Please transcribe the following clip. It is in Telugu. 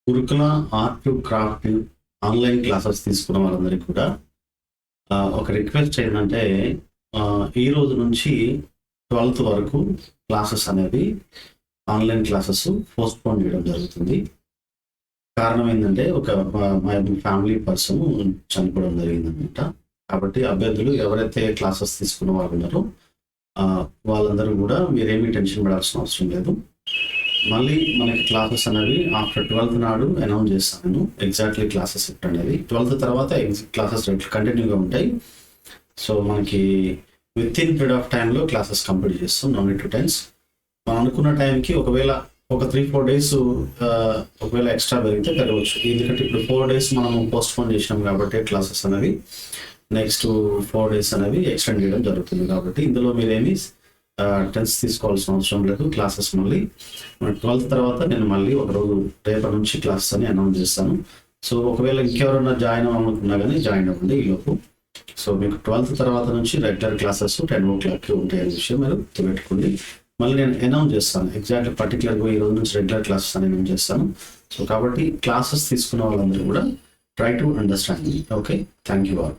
గురుకుల ఆర్ట్ క్రాఫ్ట్ ఆన్లైన్ క్లాసెస్ తీసుకున్న వాళ్ళందరికీ కూడా ఒక రిక్వెస్ట్ ఏంటంటే ఈ రోజు నుంచి 12th వరకు క్లాసెస్ అనేది ఆన్లైన్ క్లాసెస్ పోస్ట్పోన్ చేయడం జరుగుతుంది. కారణం ఏంటంటే మా ఫ్యామిలీ పర్సన్ చనిపోవడం జరిగిందనమాట. కాబట్టి అభ్యర్థులు ఎవరైతే క్లాసెస్ తీసుకున్న వాళ్ళు ఉన్నారో వాళ్ళందరూ కూడా మీరేమీ టెన్షన్ పడాల్సిన అవసరం లేదు. మళ్ళీ మనకి క్లాసెస్ అనేవి ఆఫ్టర్ 12th నాడు అనౌన్స్ చేస్తాను నేను ఎగ్జాక్ట్లీ క్లాసెస్ ఎప్పుడు అనేది. 12th తర్వాత క్లాసెస్ కంటిన్యూగా ఉంటాయి. సో మనకి విత్ ఇన్ పీరియడ్ ఆఫ్ టైంలో క్లాసెస్ కంప్లీట్ చేస్తాం. No need to tense. మనం అనుకున్న టైంకి ఒకవేళ ఒక 3-4 days ఒకవేళ ఎక్స్ట్రా పెరిగితే పెరగవచ్చు. ఎందుకంటే ఇప్పుడు 4 days మనం పోస్ట్పోన్ చేసినాం కాబట్టి క్లాసెస్ అనేవి నెక్స్ట్ 4 days అనేవి ఎక్స్టెండ్ చేయడం జరుగుతుంది. కాబట్టి ఇందులో మీరేమి టెన్స్ తీసుకోవాల్సిన అవసరం లేదు. క్లాసెస్ మళ్ళీ 12th తర్వాత నేను మళ్ళీ ఒక రోజు రేపటి నుంచి క్లాసెస్ అని అనౌన్స్ చేస్తాను. సో ఒకవేళ ఇంకెవరైనా జాయిన్ అవ్వాలనుకున్నా కానీ జాయిన్ అవ్వండి ఈలోపు. సో మీకు 12th తర్వాత నుంచి రెగ్యులర్ క్లాసెస్ 10 o'clock ఉంటాయి అనే విషయం మీరు గుర్తుపెట్టుకోండి. మళ్ళీ నేను అనౌన్స్ చేస్తాను ఎగ్జాక్ట్ పర్టికులర్గా ఈ రోజు నుంచి రెగ్యులర్ క్లాసెస్ అని అనౌన్స్ చేస్తాను. సో కాబట్టి క్లాసెస్ తీసుకున్న వాళ్ళందరూ కూడా try to understand. Okay, thank you all.